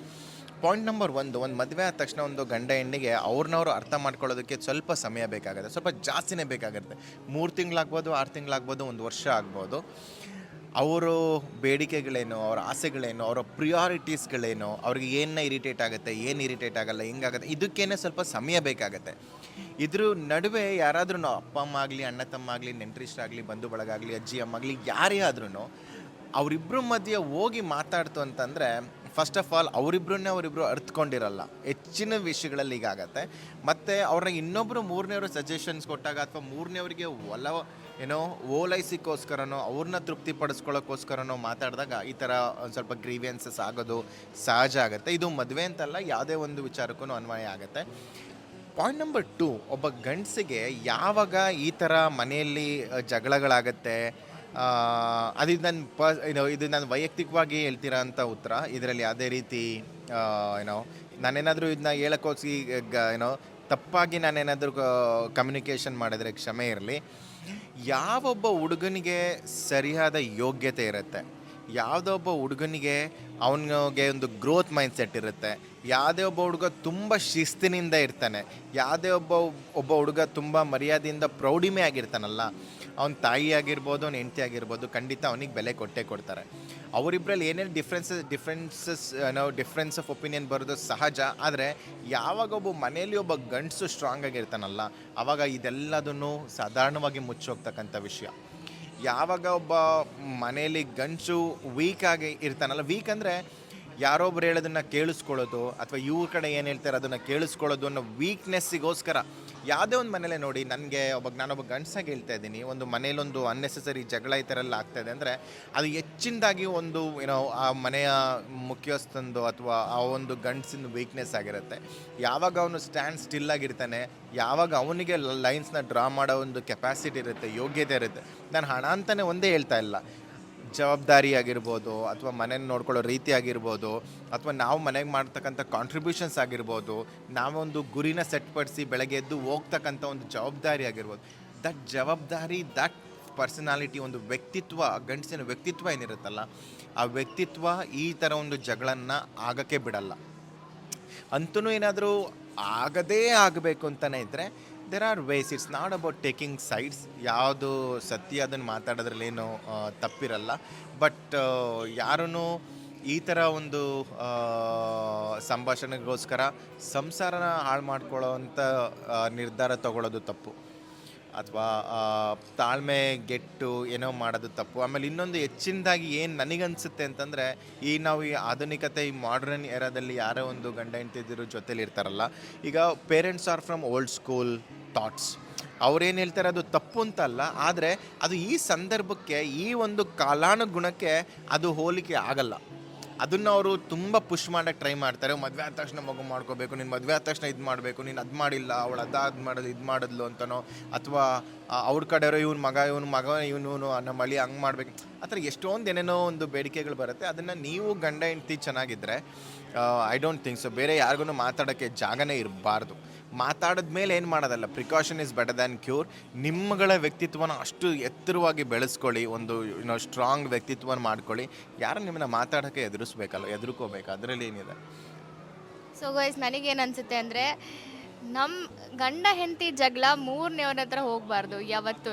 ಪಾಯಿಂಟ್ ನಂಬರ್ ಒಂದು ಮದುವೆ ಆದ ತಕ್ಷಣ ಒಂದು ಗಂಡ ಹೆಣ್ಣಿಗೆ ಅವ್ರನ್ನವ್ರು ಅರ್ಥ ಮಾಡ್ಕೊಳ್ಳೋದಕ್ಕೆ ಸ್ವಲ್ಪ ಸಮಯ ಬೇಕಾಗುತ್ತೆ, ಸ್ವಲ್ಪ ಜಾಸ್ತಿನೇ ಬೇಕಾಗುತ್ತೆ. 3 ತಿಂಗಳಾಗ್ಬೋದು, 6 ತಿಂಗಳಾಗ್ಬೋದು, 1 ವರ್ಷ ಆಗ್ಬೋದು. ಅವರು ಬೇಡಿಕೆಗಳೇನು, ಅವ್ರ ಆಸೆಗಳೇನು, ಅವರ ಪ್ರಿಯಾರಿಟೀಸ್ಗಳೇನು, ಅವ್ರಿಗೆ ಏನು ಇರಿಟೇಟ್ ಆಗುತ್ತೆ, ಏನು ಇರಿಟೇಟ್ ಆಗಲ್ಲ, ಹೆಂಗಾಗುತ್ತೆ, ಇದಕ್ಕೇನೆ ಸ್ವಲ್ಪ ಸಮಯ ಬೇಕಾಗತ್ತೆ. ಇದ್ರ ನಡುವೆ ಯಾರಾದ್ರೂ ಅಪ್ಪ ಅಮ್ಮ ಆಗಲಿ, ಅಣ್ಣ ತಮ್ಮ ಆಗಲಿ, ನೆಂಟರಿಷ್ಟರಾಗಲಿ, ಬಂಧು ಬಳಗಾಗಲಿ, ಅಜ್ಜಿ ಅಮ್ಮ ಆಗಲಿ, ಯಾರೇ ಆದ್ರೂ ಅವರಿಬ್ಬರ ಮಧ್ಯೆ ಹೋಗಿ ಮಾತಾಡ್ತು ಅಂತಂದರೆ ಫಸ್ಟ್ ಆಫ್ ಆಲ್ ಅವರಿಬ್ಬರು ಅರ್ಥಕೊಂಡಿರಲ್ಲ. ಹೆಚ್ಚಿನ ವಿಷಯಗಳಲ್ಲಿ ಹೀಗಾಗತ್ತೆ. ಮತ್ತು ಅವ್ರನ್ನ ಇನ್ನೊಬ್ಬರು ಮೂರನೇವರು ಸಜೆಷನ್ಸ್ ಕೊಟ್ಟಾಗ ಅಥವಾ ಮೂರನೇವರಿಗೆ ಓಲೈಸಿಗೋಸ್ಕರನೋ ಅವ್ರನ್ನ ತೃಪ್ತಿಪಡಿಸ್ಕೊಳ್ಳೋಕ್ಕೋಸ್ಕರನೋ ಮಾತಾಡಿದಾಗ ಈ ಥರ ಒಂದು ಸ್ವಲ್ಪ ಗ್ರೀವಿಯನ್ಸಸ್ ಆಗೋದು ಸಹಜ ಆಗುತ್ತೆ. ಇದು ಮದುವೆ ಅಂತಲ್ಲ, ಯಾವುದೇ ಒಂದು ವಿಚಾರಕ್ಕೂ ಅನ್ವಯ ಆಗುತ್ತೆ. ಪಾಯಿಂಟ್ ನಂಬರ್ 2, ಒಬ್ಬ ಗಂಡಸಿಗೆ ಯಾವಾಗ ಈ ಥರ ಮನೆಯಲ್ಲಿ ಜಗಳಗಳಾಗತ್ತೆ, ಇದು ನಾನು ವೈಯಕ್ತಿಕವಾಗಿ ಹೇಳ್ತೀರಾ ಅಂತ ಉತ್ತರ. ಇದರಲ್ಲಿ ಯಾವುದೇ ರೀತಿ ನಾನೇನಾದರೂ ಇದನ್ನ ಹೇಳೋಕ್ಕೋಸಿ ತಪ್ಪಾಗಿ ನಾನೇನಾದರೂ ಕಮ್ಯುನಿಕೇಷನ್ ಮಾಡಿದ್ರೆ ಕ್ಷಮೆ ಇರಲಿ. ಯಾವೊಬ್ಬ ಹುಡುಗನಿಗೆ ಸರಿಯಾದ ಯೋಗ್ಯತೆ ಇರುತ್ತೆ, ಯಾವುದೋ ಒಬ್ಬ ಹುಡುಗನಿಗೆ ಅವನಿಗೆ ಒಂದು ಗ್ರೋತ್ ಮೈಂಡ್ ಸೆಟ್ ಇರುತ್ತೆ, ಯಾವುದೇ ಒಬ್ಬ ಹುಡುಗ ತುಂಬ ಶಿಸ್ತಿನಿಂದ ಇರ್ತಾನೆ, ಯಾವುದೇ ಒಬ್ಬ ಹುಡುಗ ತುಂಬ ಮರ್ಯಾದೆಯಿಂದ ಪ್ರೌಢಿಮೆ ಆಗಿರ್ತಾನಲ್ಲ, ಅವನ ತಾಯಿ ಆಗಿರ್ಬೋದು, ಅವನ ಹೆಂಡತಿ ಆಗಿರ್ಬೋದು, ಖಂಡಿತ ಅವನಿಗೆ ಬೆಲೆ ಕೊಟ್ಟೇ ಕೊಡ್ತಾರೆ. ಅವರಿಬ್ಬರಲ್ಲಿ ಏನೇನು ಡಿಫ್ರೆನ್ಸ್ ಆಫ್ ಒಪಿನಿಯನ್ ಬರೋದು ಸಹಜ. ಆದರೆ ಯಾವಾಗ ಒಬ್ಬ ಮನೆಯಲ್ಲಿ ಒಬ್ಬ ಗಂಡಸು ಸ್ಟ್ರಾಂಗ್ ಆಗಿರ್ತಾನಲ್ಲ, ಆವಾಗ ಇದೆಲ್ಲದನ್ನು ಸಾಧಾರಣವಾಗಿ ಮುಚ್ಚೋಗ್ತಕ್ಕಂಥ ವಿಷಯ. ಯಾವಾಗ ಒಬ್ಬ ಮನೆಯಲ್ಲಿ ಗಂಡಸು ವೀಕ್ ಆಗಿ ಇರ್ತಾನಲ್ಲ, ವೀಕ್ ಅಂದರೆ ಯಾರೊಬ್ರು ಹೇಳೋದನ್ನು ಕೇಳಿಸ್ಕೊಳ್ಳೋದು ಅಥವಾ ಇವ್ರ ಕಡೆ ಏನು ಹೇಳ್ತಾರೆ ಅದನ್ನು ಕೇಳಿಸ್ಕೊಳ್ಳೋದು ಅನ್ನೋ ವೀಕ್ನೆಸ್ಸಿಗೋಸ್ಕರ ಯಾವುದೇ ಒಂದು ಮನೇಲೆ ನೋಡಿ, ನಾನೊಬ್ಬ ಗಂಡಸಾಗಿ ಹೇಳ್ತಾ ಇದ್ದೀನಿ, ಒಂದು ಮನೇಲೊಂದು ಅನ್ನೆಸೆಸರಿ ಜಗಳ ಈ ಥರ ಎಲ್ಲ ಆಗ್ತಾಯಿದೆ ಅಂದರೆ ಅದು ಹೆಚ್ಚಿನದಾಗಿ ಒಂದು ಆ ಮನೆಯ ಮುಖ್ಯಸ್ಥಂದು ಅಥವಾ ಆ ಒಂದು ಗಂಡಸಿನ ವೀಕ್ನೆಸ್ ಆಗಿರುತ್ತೆ. ಯಾವಾಗ ಅವನು ಸ್ಟ್ಯಾಂಡ್ ಸ್ಟಿಲ್ ಆಗಿರ್ತಾನೆ, ಯಾವಾಗ ಅವನಿಗೆ ಲೈನ್ಸ್ನ ಡ್ರಾ ಮಾಡೋ ಒಂದು ಕೆಪಾಸಿಟಿ ಇರುತ್ತೆ, ಯೋಗ್ಯತೆ ಇರುತ್ತೆ. ನಾನು ಹಣ ಅಂತಲೇ ಒಂದೇ ಹೇಳ್ತಾ ಇಲ್ಲ, ಜವಾಬ್ದಾರಿ ಆಗಿರ್ಬೋದು, ಅಥವಾ ಮನೇನ ನೋಡ್ಕೊಳ್ಳೋ ರೀತಿ ಆಗಿರ್ಬೋದು, ಅಥವಾ ನಾವು ಮನೆಗೆ ಮಾಡ್ತಕ್ಕಂಥ ಕಾಂಟ್ರಿಬ್ಯೂಷನ್ಸ್ ಆಗಿರ್ಬೋದು, ನಾವೊಂದು ಗುರಿನ ಸೆಟ್ಪಡಿಸಿ ಬೆಳಗ್ಗೆ ಎದ್ದು ಹೋಗ್ತಕ್ಕಂಥ ಒಂದು ಜವಾಬ್ದಾರಿ ಆಗಿರ್ಬೋದು, ದಟ್ ಜವಾಬ್ದಾರಿ, ದಟ್ ಪರ್ಸನಾಲಿಟಿ, ಒಂದು ವ್ಯಕ್ತಿತ್ವ, ಗಂಡಸಿನ ವ್ಯಕ್ತಿತ್ವ ಏನಿರುತ್ತಲ್ಲ, ಆ ವ್ಯಕ್ತಿತ್ವ ಈ ಥರ ಒಂದು ಜಗಳನ್ನ ಆಗಕ್ಕೆ ಬಿಡಲ್ಲ. ಅಂತೂ ಏನಾದರೂ ಆಗದೇ ಆಗಬೇಕು ಅಂತಲೇ ಇದ್ದರೆ there are ways. It's not about taking sides. ಯಾವುದು ಸತ್ಯ ಅದನ್ನು ಮಾತಾಡೋದ್ರಲ್ಲೇನು ತಪ್ಪಿರಲ್ಲ. ಬಟ್ ಯಾರೂ ಈ ಥರ ಒಂದು ಸಂಭಾಷಣೆಗೋಸ್ಕರ ಸಂಸಾರನ ಹಾಳು ಮಾಡ್ಕೊಳ್ಳೋವಂಥ ನಿರ್ಧಾರ ತಗೊಳ್ಳೋದು ತಪ್ಪು, ಅಥವಾ ತಾಳ್ಮೆ ಗೆಟ್ಟು ಏನೋ ಮಾಡೋದು ತಪ್ಪು. ಆಮೇಲೆ ಇನ್ನೊಂದು ಹೆಚ್ಚಿನದಾಗಿ ಏನು ನನಗನ್ಸುತ್ತೆ ಅಂತಂದರೆ, ನಾವು ಈ ಆಧುನಿಕತೆ, ಈ ಮಾಡ್ರನ್ ಏರಾದಲ್ಲಿ ಯಾರೋ ಒಂದು ಗಂಡ ಹೆಂಡತಿದ್ರು ಜೊತೇಲಿ ಇರ್ತಾರಲ್ಲ, ಈಗ parents are from old school thoughts. ಅವ್ರೇನು ಹೇಳ್ತಾರೆ ಅದು ತಪ್ಪು ಅಂತಲ್ಲ, ಆದರೆ ಅದು ಈ ಸಂದರ್ಭಕ್ಕೆ, ಈ ಒಂದು ಕಾಲಾನುಗುಣಕ್ಕೆ ಅದು ಹೋಲಿಕೆ ಆಗಲ್ಲ. ಅದನ್ನು ಅವರು ತುಂಬ ಪುಷ್ ಮಾಡೋಕ್ಕೆ ಟ್ರೈ ಮಾಡ್ತಾರೆ. ಮದುವೆ ಆದ ತಕ್ಷಣ ಮಗು ಮಾಡ್ಕೋಬೇಕು, ನೀನು ಮದುವೆ ಆದ ತಕ್ಷಣ ಇದು ಮಾಡಬೇಕು, ನೀನು ಅದು ಮಾಡಿಲ್ಲ, ಅವಳು ಅದು ಮಾಡೋದು ಇದು ಮಾಡಿದ್ಲು ಅಂತನೋ, ಅಥವಾ ಅವ್ರ ಕಡೆಯವರು ಇವನು ಮಗ ಇವನು ನಮ್ಮ ಮಳಿ ಹಂಗೆ ಮಾಡಬೇಕು, ಆ ಥರ ಎಷ್ಟೊಂದು ಏನೇನೋ ಒಂದು ಬೇಡಿಕೆಗಳು ಬರುತ್ತೆ. ಅದನ್ನು ನೀವು ಗಂಡ ಹೆಂಡತಿ ಚೆನ್ನಾಗಿದ್ದರೆ ಐ ಡೋಂಟ್ ಥಿಂಕ್ ಸೊ ಬೇರೆ ಯಾರಿಗೂ ಮಾತಾಡೋಕ್ಕೆ ಜಾಗನೇ ಇರಬಾರ್ದು. ಮಾತಾಡಿದ ಮೇಲೆ ಏನು ಮಾಡೋದಲ್ಲ, precaution is better than cure. ನಿಮ್ಮಗಳ ವ್ಯಕ್ತಿತ್ವನ ಅಷ್ಟು ಎತ್ತರವಾಗಿ ಬೆಳೆಸ್ಕೊಳ್ಳಿ, ಒಂದು ಸ್ಟ್ರಾಂಗ್ ವ್ಯಕ್ತಿತ್ವನ ಮಾಡ್ಕೊಳ್ಳಿ. ಯಾರು ನಿಮ್ಮನ್ನ ಮಾತಾಡೋಕ್ಕೆ ಎದುರ್ಕೋಬೇಕು, ಅದರಲ್ಲಿ ಏನಿದೆ. ಸೊ ಗೈಸ್, ನನಗೇನು ಅನಿಸುತ್ತೆ ಅಂದರೆ, ನಮ್ಮ ಗಂಡ ಹೆಂಡತಿ ಜಗಳ ಮೂರನೇವ್ರ ಹತ್ರ ಹೋಗಬಾರ್ದು ಯಾವತ್ತೂ.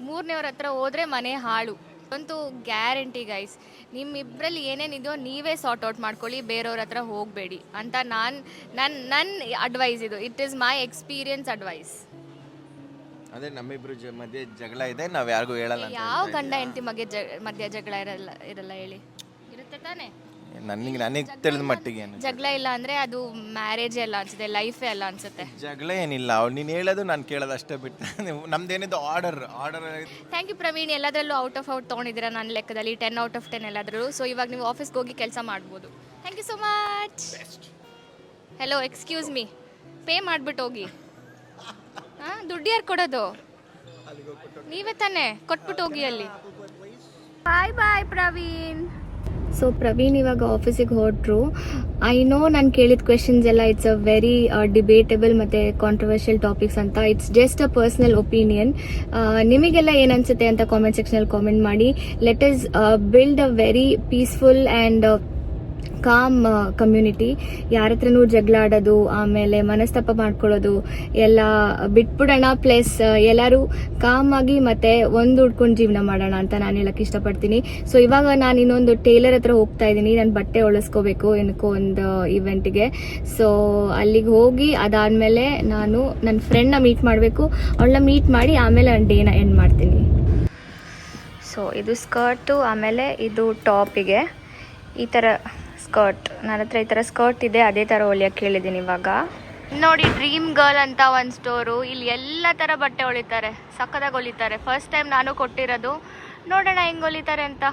ಮೂರನೇವ್ರ ಹತ್ರ ಹೋದರೆ ಮನೆ ಹಾಳು ಅಂತೂ ಗ್ಯಾರಂಟಿ ಗೈಸ್. ನಿಮ್ಮಿಬ್ಬರಲ್ಲಿ ಏನೇನಿದೆಯೋ ನೀವೇ ಸಾರ್ಟ್ ಔಟ್ ಮಾಡ್ಕೊಳ್ಳಿ, ಬೇರೆಯವ್ರ ಹತ್ರ ಹೋಗಬೇಡಿ ಅಂತ ನನ್ನ ಅಡ್ವೈಸ್ ಇದು. It is my experience advice. ಅದೇ ನಮ್ಮಿಬ್ರು ಮಧ್ಯೆ ಜಗಳ ಇದೆ, ನಾವು ಯಾರಿಗೂ ಹೇಳಲ್ಲ. ಯಾವ ಗಂಡ ಹೆಂಡತಿ ಮಧ್ಯೆ ಜಗಳ ಇರಲ್ಲ ಹೇಳಿ? ಇರುತ್ತೆ ತಾನೇ? ನನಗೆ ತಿಳಿದ ಮಟ್ಟಿಗೆ ಜಗಳ ಇಲ್ಲ ಅಂದರೆ ಅದು ಮ್ಯಾರೇಜೇ ಅಲ್ಲ ಅನ್ಸುತ್ತೆ, ಲೈಫೇ ಅಲ್ಲ ಅನ್ಸುತ್ತೆ. ಜಗಳ ಏನಿಲ್ಲ, ಅವ್ಳು ನೀನು ಹೇಳೋದು ನಾನು ಕೇಳೋದು ಅಷ್ಟೇ ಬಿಟ್ಟು ನಮ್ದೇನಿದ್ದು ಆರ್ಡರ್. ಥ್ಯಾಂಕ್ ಯು ಪ್ರವೀಣ್, ಎಲ್ಲದರಲ್ಲೂ ಔಟ್ ತೊಗೊಂಡಿದ್ದೀರಾ ನನ್ನ ಲೆಕ್ಕದಲ್ಲಿ, 10 out of 10 ಎಲ್ಲಾದರೂ. ಸೊ ಇವಾಗ ನೀವು ಆಫೀಸ್ಗೆ ಹೋಗಿ ಕೆಲಸ ಮಾಡ್ಬೋದು. Thank you so much. Hello, excuse me, pay ಮಾಡಿಬಿಟ್ಟು ಹೋಗಿ. ಹಾಂ, ದುಡ್ಡು ಯಾರು ಕೊಡೋದು? ನೀವೇ ತಾನೇ, ಕೊಟ್ಬಿಟ್ಟು ಹೋಗಿ ಅಲ್ಲಿ. ಬಾಯ್ ಬಾಯ್ ಪ್ರವೀಣ್. ಸೊ ಪ್ರವೀಣ್ ಇವಾಗ ಆಫೀಸಿಗೆ ಹೊರಟ್ರು. ಐ ನೋ ನಾನು ಕೇಳಿದ ಕ್ವೆಶನ್ಸ್ ಎಲ್ಲ ಇಟ್ಸ್ ಅ ವೆರಿ ಡಿಬೇಟಬಲ್ ಮತ್ತು ಕಾಂಟ್ರವರ್ಷಿಯಲ್ ಟಾಪಿಕ್ಸ್ ಅಂತ. It's just a personal opinion. ನಿಮಗೆಲ್ಲ ಏನು ಅನಿಸುತ್ತೆ ಅಂತ ಕಾಮೆಂಟ್ ಸೆಕ್ಷನಲ್ಲಿ ಕಾಮೆಂಟ್ ಮಾಡಿ. Let us build a very peaceful and com community. ಯಾರ ಹತ್ರನೂ ಜಗಳ ಆಡೋದು, ಆಮೇಲೆ ಮನಸ್ತಾಪ ಮಾಡ್ಕೊಳ್ಳೋದು ಎಲ್ಲ ಬಿಟ್ಬಿಡೋಣ. ಪ್ಲಸ್ ಎಲ್ಲರೂ ಕಾಮ್ ಆಗಿ ಮತ್ತೆ ಒಂದು ಹುಡ್ಕೊಂಡು ಜೀವನ ಮಾಡೋಣ ಅಂತ ನಾನು ಹೇಳಕ್ಕೆ ಇಷ್ಟಪಡ್ತೀನಿ. ಸೊ ಇವಾಗ ನಾನು ಇನ್ನೊಂದು ಟೇಲರ್ ಹತ್ರ ಹೋಗ್ತಾ ಇದ್ದೀನಿ. ನಾನು ಬಟ್ಟೆ ಹೊಲಿಸ್ಕೋಬೇಕು ಏನಕ್ಕೋ ಒಂದು ಇವೆಂಟಿಗೆ. ಸೊ ಅಲ್ಲಿಗೆ ಹೋಗಿ ಅದಾದಮೇಲೆ ನಾನು ನನ್ನ ಫ್ರೆಂಡ್ನ ಮೀಟ್ ಮಾಡಬೇಕು. ಅವಳನ್ನ ಮೀಟ್ ಮಾಡಿ ಆಮೇಲೆ ನನ್ನ ಡೇನ ಎಂಡ್ ಮಾಡ್ತೀನಿ. ಸೊ ಇದು ಸ್ಕರ್ಟು, ಆಮೇಲೆ ಇದು ಟಾಪಿಗೆ ಈ ಥರ ಸ್ಕರ್ಟ್. ನನ್ನ ಹತ್ರ ಈ ಥರ ಸ್ಕರ್ಟ್ ಇದೆ, ಅದೇ ಥರ ಹೊಲಿಯಕ್ಕೆ ಹೇಳಿದ್ದೀನಿ ಇವಾಗ. ನೋಡಿ, ಡ್ರೀಮ್ ಗರ್ಲ್ ಅಂತ ಒಂದು ಸ್ಟೋರು. ಇಲ್ಲಿ ಎಲ್ಲ ಥರ ಬಟ್ಟೆ ಹೊಲಿತಾರೆ, ಸಕ್ಕದಾಗಿ ಹೊಲಿತಾರೆ. ಫಸ್ಟ್ ಟೈಮ್ ನಾನು ಕೊಟ್ಟಿರೋದು. ನೋಡೋಣ ಹೆಂಗೆ ಹೊಲಿತಾರೆ ಅಂತ.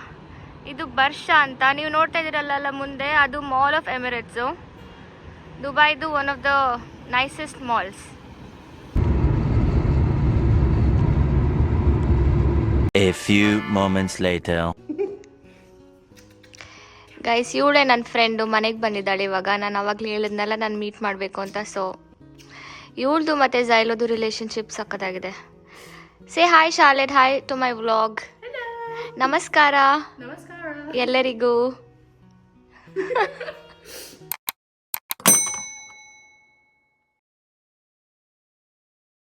ಇದು ಬರ್ಷ ಅಂತ ನೀವು ನೋಡ್ತಾ ಇದ್ದೀರಲ್ಲ ಮುಂದೆ, ಅದು ಮಾಲ್ ಆಫ್ ಎಮಿರೇಟ್ಸು, ದುಬೈದು one of the nicest malls. A few moments later. Guys, ಇವಳೇ ನನ್ನ ಫ್ರೆಂಡು, ಮನೆಗೆ ಬಂದಿದ್ದಾಳೆ ಇವಾಗ. ನಾನು ಅವಾಗಲೇ ಹೇಳಿದ್ನಲ್ಲ ನಾನು ಮೀಟ್ ಮಾಡಬೇಕು ಅಂತ. ಸೊ ಇವಳ್ದು ಮತ್ತು ಝೈಲೋದು ರಿಲೇಷನ್ಶಿಪ್ ಸಕ್ಕತ್ತಾಗಿದೆ. ಸೇ ಹಾಯ್ ಶಾಲೆಡ್, ಹಾಯ್ ಟು ಮೈ ವ್ಲಾಗ್. ನಮಸ್ಕಾರ ಎಲ್ಲರಿಗೂ.